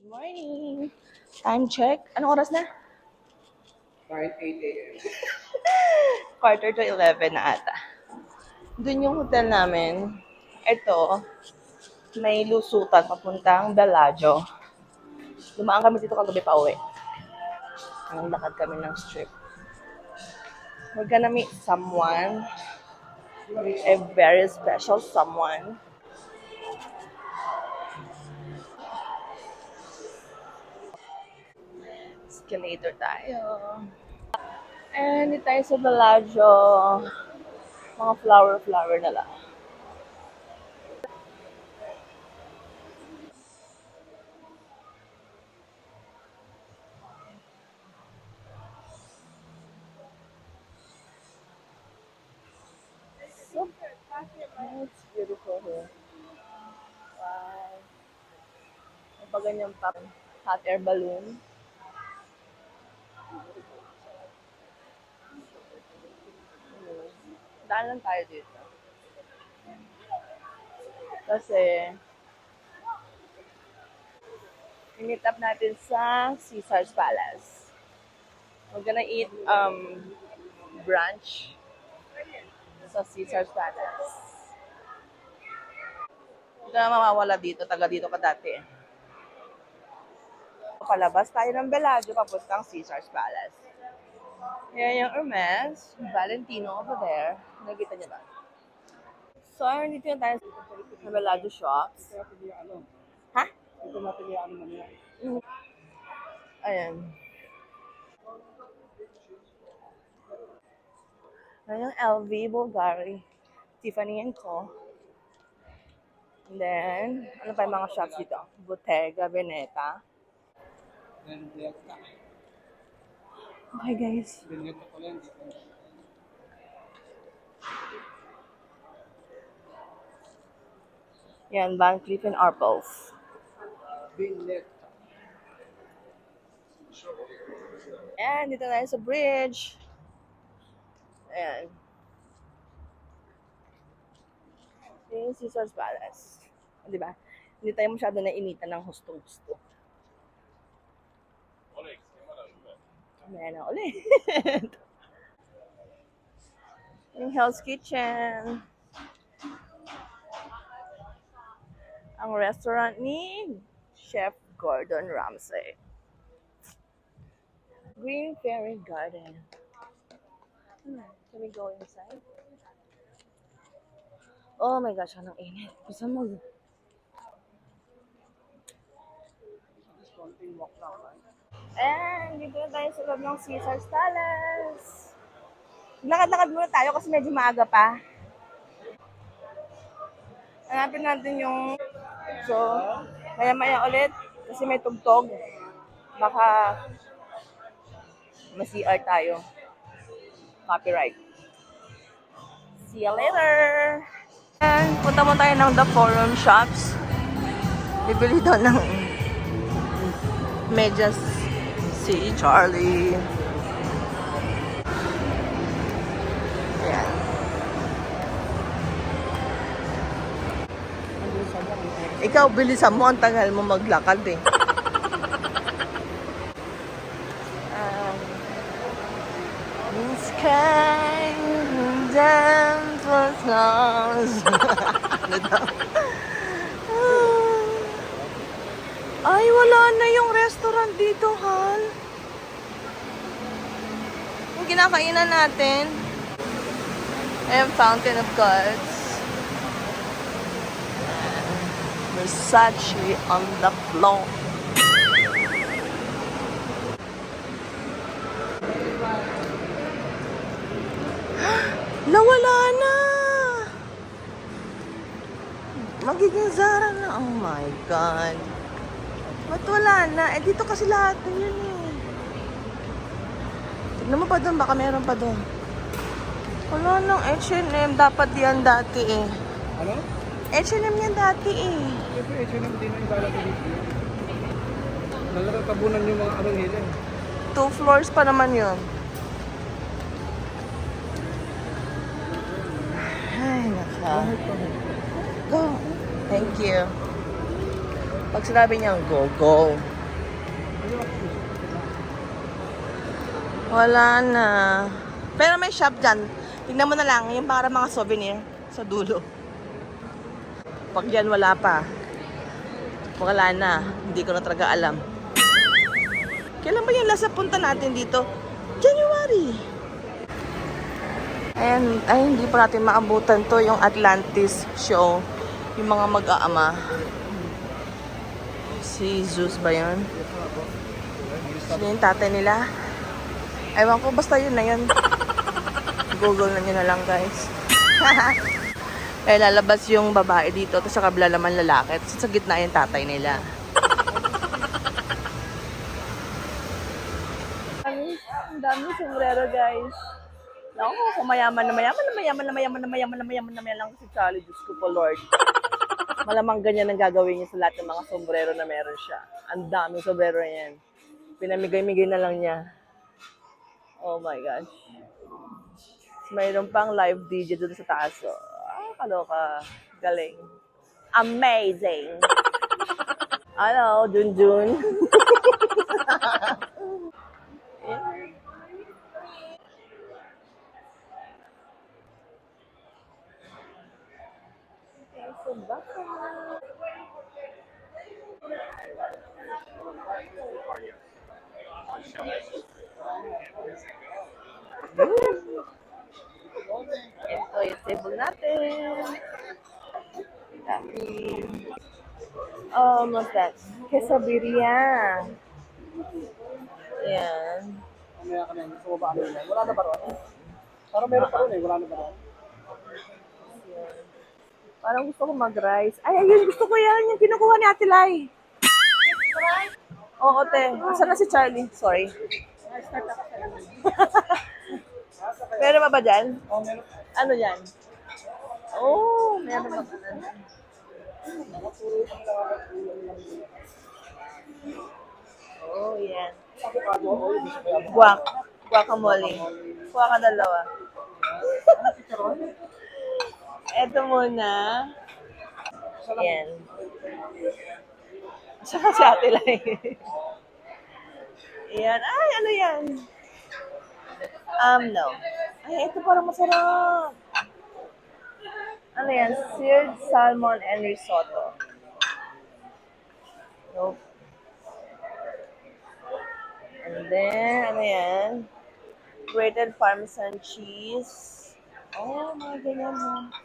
Morning! Time check. Anong oras na? 8 a.m. Quarter to 11 na ata. Doon yung hotel namin. Ito, may lusutan papuntang Bellagio. Dumaan kami dito kagabi pa uwi. Ang lakad kami ng strip. We're gonna meet someone. A very special someone. Escalator tayo. And dito tayo sa Bellagio. Mga flower na lang. So, it's beautiful here. Wow. May pa ganyang hot air balloon. Daan lang tayo dito. Kasi, i-meet up natin sa Caesar's Palace. We're gonna eat brunch sa Caesar's Palace. Hindi ka na mawawala dito. Taga dito ka dati. Palabas tayo ng Bellagio papuntang Caesar's Palace. Yan yung Hermes, Valentino over there. Nakita niyo ba? So, dito na tayo sa Bellagio shops. Ha? Ito natin yung ano mamaya. Ayan. Ayan yung LV, Bulgari, Tiffany & Co. And then, ano pa yung mga shops dito? Bottega Veneta. Then, Delta. Okay, guys. Delta ko lang dito. Yan, Van Cleef & Arpels. Delta. And dito na sa bridge. Ayan. Yung Caesar's Palace. Di ba? Hindi tayo masyado nainitan ng hustong-gusto. Ayan na ulit. Yung Hell's Kitchen. Ang restaurant ni Chef Gordon Ramsay. Green Fairy Garden. Can we go inside? Oh my gosh, anong init. Gusto mo? Just konting walk lang, right? And dito na tayo sa loob ng Caesar's Palace. Lakad-lakad muna tayo kasi medyo maaga pa. Hanapin natin yung... So, maya-maya ulit kasi may tugtog. Baka ma-CR tayo. Copyright. See you later! And punta mo tayo ng The Forum Shops. Bibili doon ng medyas si Charlie. Ayan. Ikaw, bilisan mo. Ang tagal mo maglakad eh. In sky, dance for stars. Ano daw? Ay, wala na yung restaurant dito, Hal. Yung kinakainan natin. Ayan, Fountain of Gods. Versace on the floor. Nawala na! Magiging Zara na. Oh my God. Ba't wala na? Eh, dito kasi lahat na yun eh. Tignan mo pa doon. Baka meron pa doon. Wala nang H&M. Dapat yan dati eh. Ano? H&M yan dati eh. Siyempre, H&M din ang ilalagay dito. Nalagatabunan yung mga ano nila. 2 floors pa naman yun. Ay, naka. Go. Thank you. Pag sinabi niyang go, go. Wala na. Pero may shop dyan. Tingnan mo na lang, yung para mga souvenir sa dulo. Pag yan wala pa. Wala na. Hindi ko na talaga alam. Kailan ba yung last na punta natin dito? January. And ay hindi pa natin maabutan to yung Atlantis show. Yung mga mag-aama. Si Zeus ba yun? Sino yung tatay nila? Ewan ko, basta yun na yun. Google na nyo na lang, guys. Eh, lalabas yung babae dito, tapos sa kabila naman lalaki. Tapos sa gitna yung tatay nila. Ang daming sombrero, guys. Naku, kung mayaman lang si Charlie. Diyos ko po, Lord. Malamang ganyan ang gagawin niya sa lahat ng mga sombrero na meron siya. Ang daming sombrero yan. Pinamigay-migay na lang niya. Oh my gosh. Mayroon pang live DJ doon sa taas. So, kaloka. Galing. Amazing. Hello, Junjun. Ito yung table natin. Oh, what's that? Quesabiria. Yan. Mamaya ka na, gusto mo ba ano yun? Wala na ba ron? Parang meron pa ron eh, wala na ba ron? Parang gusto ko mag-rice. Ay, ayun, gusto ko yan. Yung kinukuha ni Ate Lai. Oo, te. Asan na si Charlie? Sorry. Meron pa ba dyan? Oh, meron. Ano yan? Oh, meron pa ba dyan? Oh, yan. Avocado, oh, gusto ko yan. Guacamole. Kuha ka dalawa. Eto muna. Yan. Saka si Ate Lai. Yan. Ay, ano yan? No. Ay, ito parang masarap. Ano yan? Seared salmon and risotto. Nope. And then, ano yan? Grated parmesan cheese. Oh, mga ganyan ha.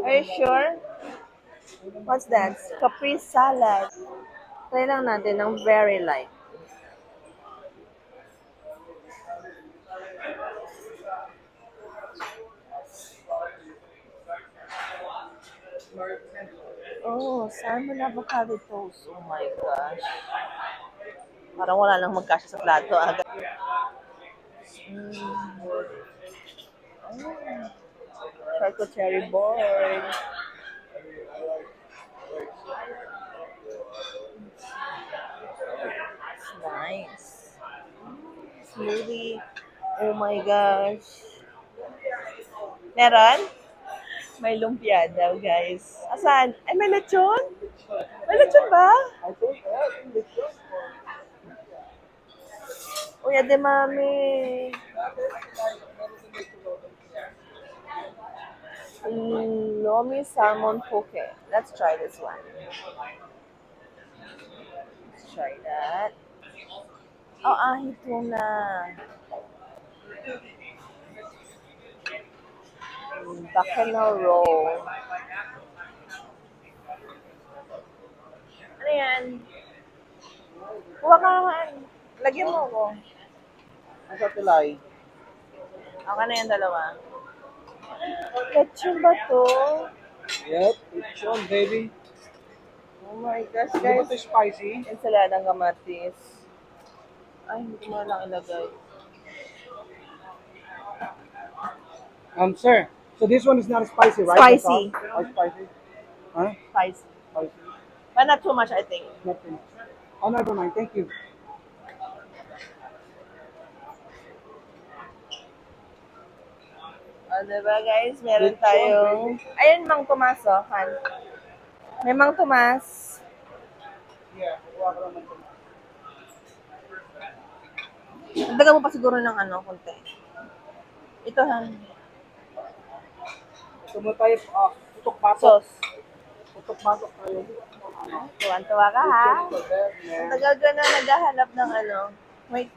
Are you sure? What's that? Capri salad. Try lang natin ng very light. Oh, salmon avocado toast. Oh my gosh. Parang wala nang magkasya sa plato agad. Oh. Charcuterie board. It's nice. Smoothie. Oh my gosh. Meron? May lumpia daw, guys. Asan? Ay, may lechon? May lechon ba? I think, Uy, ade mami. Lomi salmon poke. Let's try this one. Let's try that. Oh, ahi tuna. Bacchanal roll. Ano yan? Kuha ka naman. Lagyan mo ko. ang sa tilay. Okay na yan dalawa. Lechon ba to? Yep, it's on, baby. Oh my gosh, Hindi ba guys. ito spicy? Ensaladang kamatis. Ay, hindi ko na lang ilagay. Sir, so this one is not spicy, right? Spicy. That's all? Oh, spicy? Huh? Spicy. Spicy. But not too much, I think. Not too much. Oh, never mind. Thank you. O, diba guys? Meron tayong... Ayun, Mang Tomaso, Han. May Mang Tomas. Yeah, kukuha ko naman ito. Dagdagan mo pa siguro ng ano, konti. Ito ha. Ito mo tayo, putok-patok. Sauce. Putok-patok tayo. Tuwan-tuwa ka ha. Yeah. Ang tagal ka na naghahanap ng ano. Wait.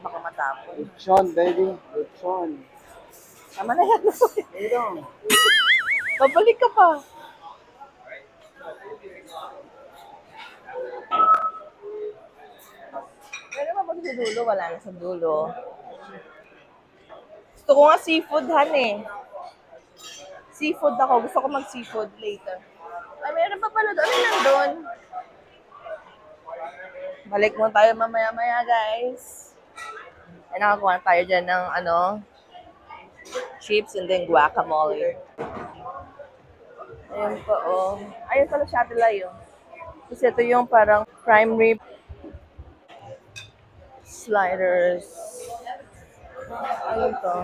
Baka matapon. Lechon, baby. Lechon. Tama na yan. Ayun. Babalik ka pa. Pero mapag sa dulo, wala na sa dulo. Gusto ko nga seafood, han eh. Seafood ako. Gusto ko mag-seafood later. Ay, meron pa pala doon. Ano nandun? Balik mo tayo mamaya-maya, guys. Ay, nakakuha na tayo dyan ng ano, chips and then guacamole. Ayun po, oh. Ayun pala siya tilay, oh. Kasi ito yung parang prime rib sliders. Ayun to.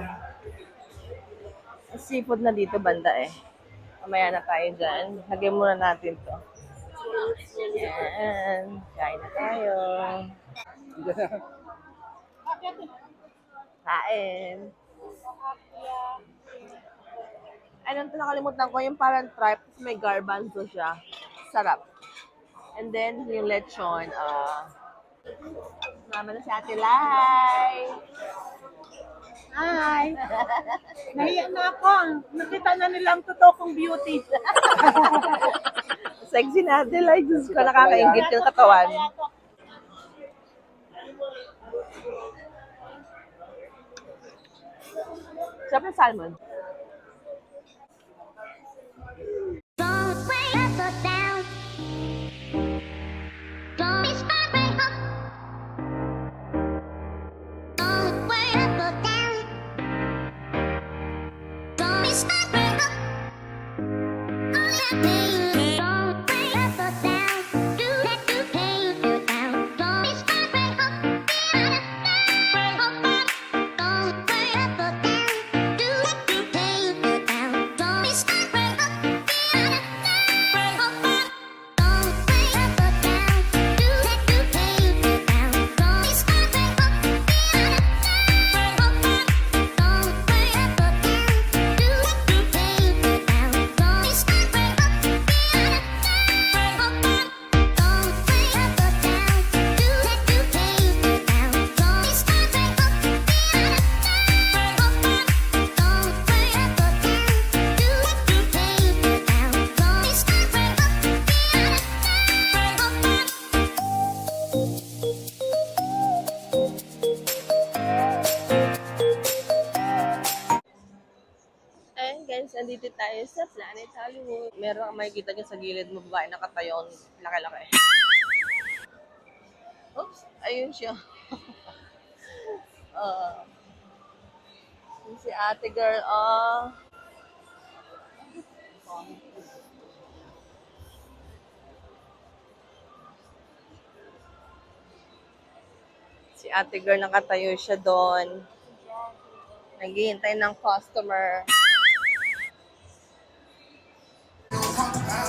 Seafood na dito banda eh. Mamaya na tayo dyan. Lagyan muna natin to. Ayan. Kain na tayo. Kain. Ayun, nakalimutan ko yung parang tripe. May garbanzo siya. Sarap. And then, yung lechon. Mama na si Ate Lai. Hi! Nahiya na ako. Nakita na nila ang totoo kong beauty. Sexy na Ate Lai. Diyos ko, nakakaingit yung katawan. Sarap ng salmon. Don't wait ever down. Don't be starting up. Don't wait ever down. Don't be starting up. Oh yeah, baby. Don't wait ever down. Do that to pain you down. Don't be starting up. Don't wait ever down. Do that to pain you down. Don't be starting up. Ayun guys, andito tayo sa Planet Hollywood. Meron kang makikita niyo sa gilid mo, babae nakatayon. Laki-laki. Oops, ayun siya. Yun si ate girl, Si ate girl nakatayo siya doon. Naghihintay ng customer.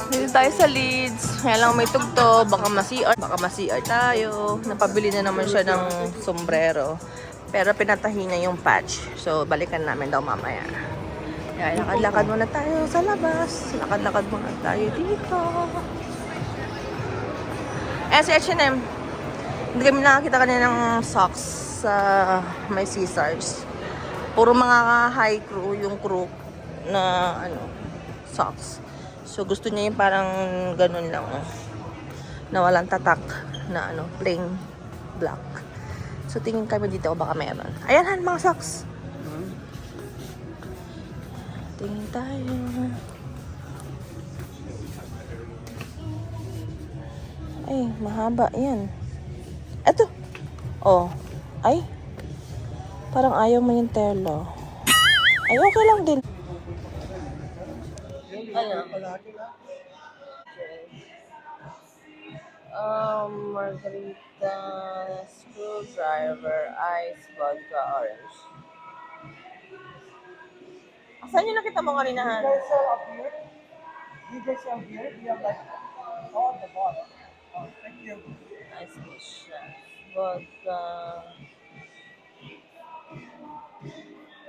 Dito tayo sa Leeds. Kaya lang may tugto. Baka ma-CR tayo. Napabili na naman siya ng sombrero. Pero pinatahi na yung patch. So, balikan namin daw mamaya. Kaya lakad-lakad muna tayo sa labas. Lakad-lakad muna tayo dito. Si H&M. Hindi kami nakakita kanina ng socks sa may Caesars. Puro mga high crew, yung crew na socks. So gusto niya yung parang ganun lang, na walang tatak, na plain black. So tingin kami dito baka meron. Ayan han, mga socks. Tingin tayo. Ay, mahaba yan. Eto. Oh. Ay. Parang ayaw mo yung telo. Ay, okay lang din. Ano? Margarita, screwdriver, ice, vodka, orange. Saan yung nakita mo kaninahan? You guys sell up here? You guys sell here? We have like, oh, the bar. Oh, thank you. Ice fish. Vodka.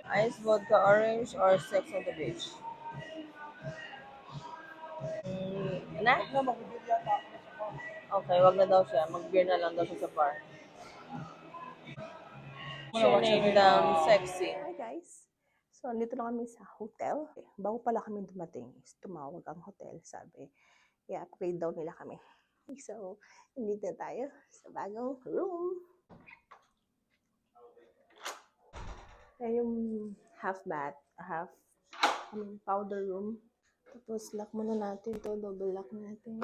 Ice vodka orange or sex on the beach? Na? Huwag na, magbibili yata ako sa bar. Okay, wag na daw siya. Mag-beer na lang daw siya sa bar. She named them sexy. Hi guys! So, andito na kami sa hotel. Bago pala kami dumating, is tumawag ang hotel. Sabi, i-upgrade daw nila kami. So, andito na tayo sa bagong room. Yan yung half bath, powder room. Tapos, lock muna natin to, double lock natin.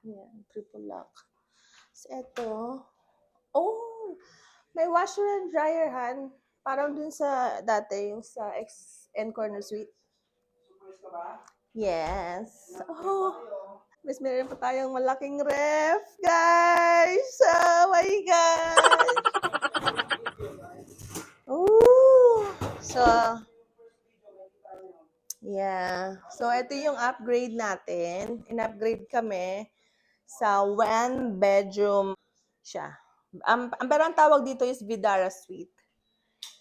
Yan, triple lock. So, eto. Oh! May washer and dryer, Han. Parang dun sa dati, yung sa X&N Corner Suite. Yes. Oh, mas meron pa tayong malaking ref, guys. Oh my God. Oh. So, yeah. So, ito yung upgrade natin. In-upgrade kami sa one bedroom siya. Pero ang tawag dito is Vidara Suite.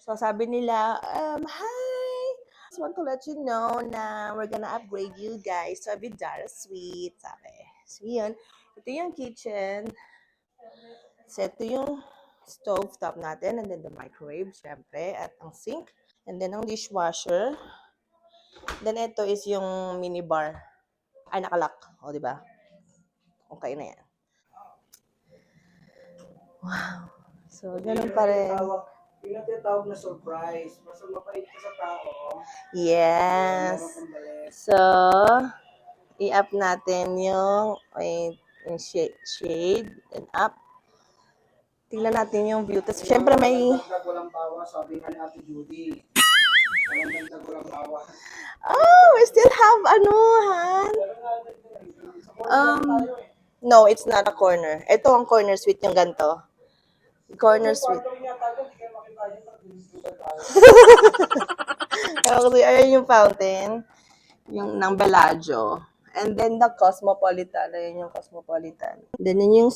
So, sabi nila, hi! Just want to let you know na we're gonna upgrade you guys to a Vidara Suite. Sabi. So, yun. Ito yung kitchen. So, ito yung stove top natin. And then the microwave, syempre. At ang sink. And then ang dishwasher. Then, ito is yung minibar. Ay, nakalock. O, diba? Okay na yan. Wow. So, ganun pa rin. Yung natitawag na surprise. Basta mapait ka sa tao. Yes. Meron kang balik. So, i-up natin yung shade and up. Tingnan natin yung view. Tapos, syempre may... Dagdag walang bawas, sabi nga ni Ate Judy. Walang dagdag walang bawas. Oh, we still have Han? No, it's not a corner. Ito ang corner suite yung ganito. Corner suite. Kasi ayun yung fountain. Yung ng Bellagio. And then the Cosmopolitan. Ayun yung Cosmopolitan. Then yun yung,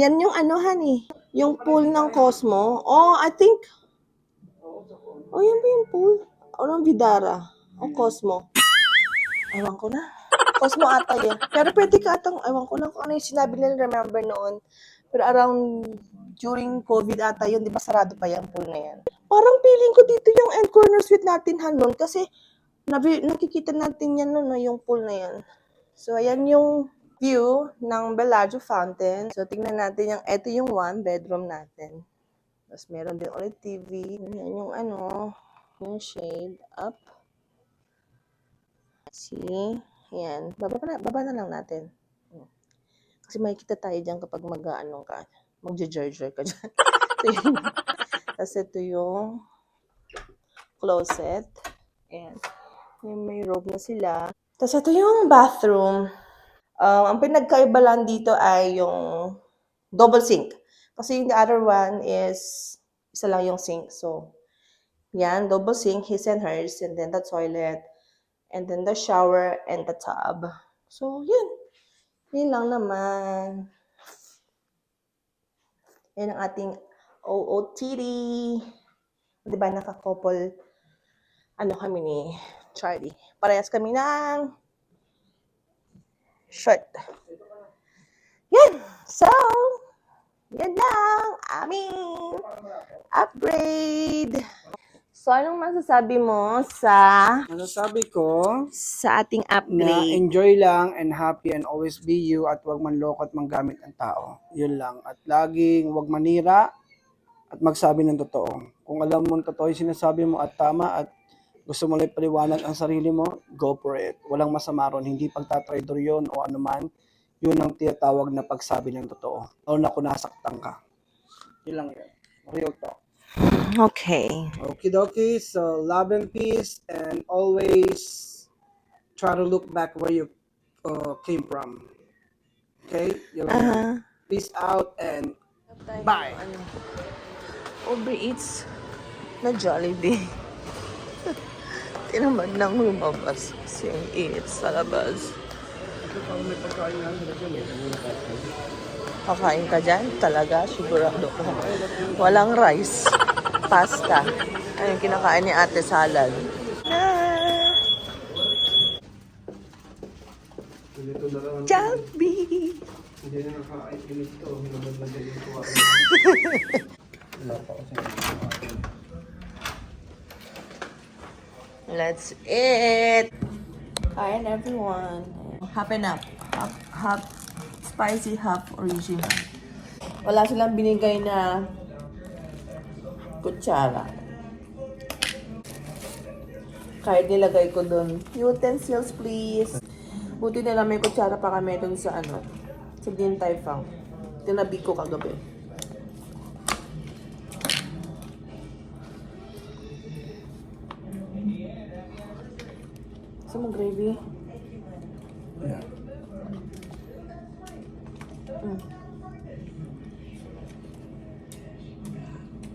yan yung ano, honey. Yung pool ng Cosmo. Oh, I think, oh, yan ba yung pool? O ng Vidara. O Cosmo. Ewan ko na. Cosmo ata yun. Pero pwede ka atang, ewan ko lang kung ano yung sinabi nila, remember noon. Pero around, during COVID ata yun, di ba sarado pa yung pool na yan? Parang feeling ko dito yung end corner suite natin, Hanon, kasi nakikita natin yan no, yung pool na yan. So, ayan yung view ng Bellagio Fountain. So, tingnan natin yung, eto yung one bedroom natin. Tapos, meron din ulit TV. Yan yung ano, yung shade up. See? Ayan. Baba na lang natin. Kasi makikita tayo dyan kapag mag-ano ka. Mag-jar-jar ka dyan. So, yun. Tapos ito yung closet. Ayan. May robe na sila. Tapos ito yung bathroom. Ang pinagkaiba lang dito ay yung double sink. Kasi yung the other one is isa lang yung sink. So, yan. Double sink, his and hers. And then the toilet. And then the shower and the tub. So, yun. Yun lang naman. Yan ang ating OOTD. Diba, naka-couple, ano kami ni Charlie. Parehas kami ng shirt. Yan. So, yan lang. Aming upgrade. So, anong masasabi mo sa Masasabi ko, ating na upgrade? enjoy lang and happy and always be you at huwag manloko at manggamit ng tao. Yun lang. At laging huwag manira at magsabi ng totoo. Kung alam mo totoo yung sinasabi mo at tama at gusto mo lang paliwanag ang sarili mo, go for it. Walang masama ron. Hindi pagtatraidor yun o anuman. Yun ang tinatawag na pagsabi ng totoo. O na kung nasaktan ka. Yun lang yun. Real talk. Okay. Okie dokie. So, love and peace and always try to look back where you came from. Okay? Yun lang yun. Peace out and bye. Uber Eats na Jollibee. tinamad nang lumabas kasi ang init sa labas. Kakain ka dyan? Talaga? Sigurado ko. Walang rice. Pasta. Ayun, kinakain ni ate salad. Chubby! Hindi na nakakain ito. Hinabad na din ito. Wala pa kasi. Let's eat! Kain everyone. Half and half. Half spicy, half original. Wala silang binigay na kutsara. Kahit nilagay ko dun, utensils please. Buti nila may kutsara pa kami dun sa sa Din Tai Fung. Tinabi ko kagabi. Gusto mo gravy? Yeah.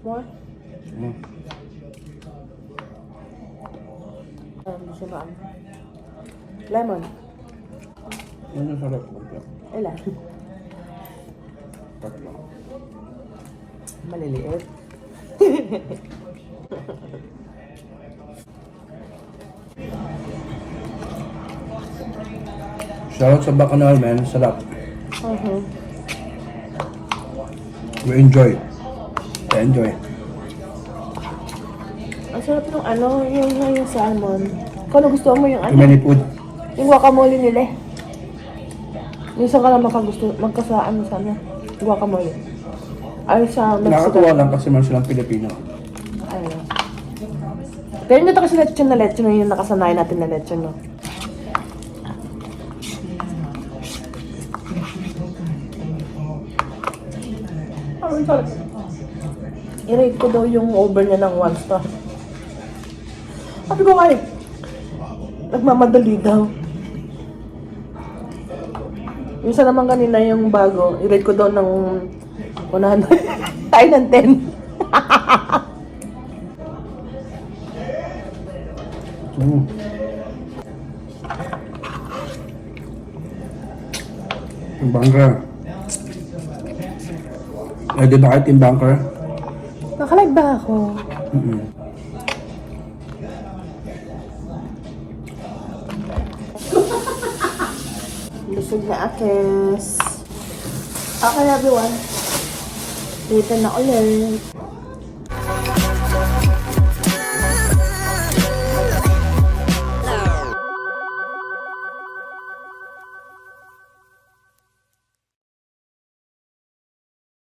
More? Mm. Hindi siya maam. Lemon. Ano sarap mo? Ilan? Tatlo. Maliliit. Shoutout sa Bacanal, man. Sarap. Uh-huh. We enjoy. I enjoy. Ang sarap ng yung salmon. Kung gusto mo yung Too many food. yung guacamole nila. Minsan ka lang magkasaan sana. Guacamole. Ay, sa Nakakatuwa Mexican. lang kasi man silang Pilipino. Ayun. Pero hindi ito kasi lechon na yung nakasanayan natin na lechon, no? Ang sarap. I-rate ko daw yung over niya ng 1 star. Sabi ko nga nagmamadali daw. Yung isa naman kanina yung bago, i-rate ko daw ng 100. Tayo ng 10. Timbangka. Di ba kayo timbangka? Nakalive ba ako? Lusog na akes. Okay everyone. Dito na ulit.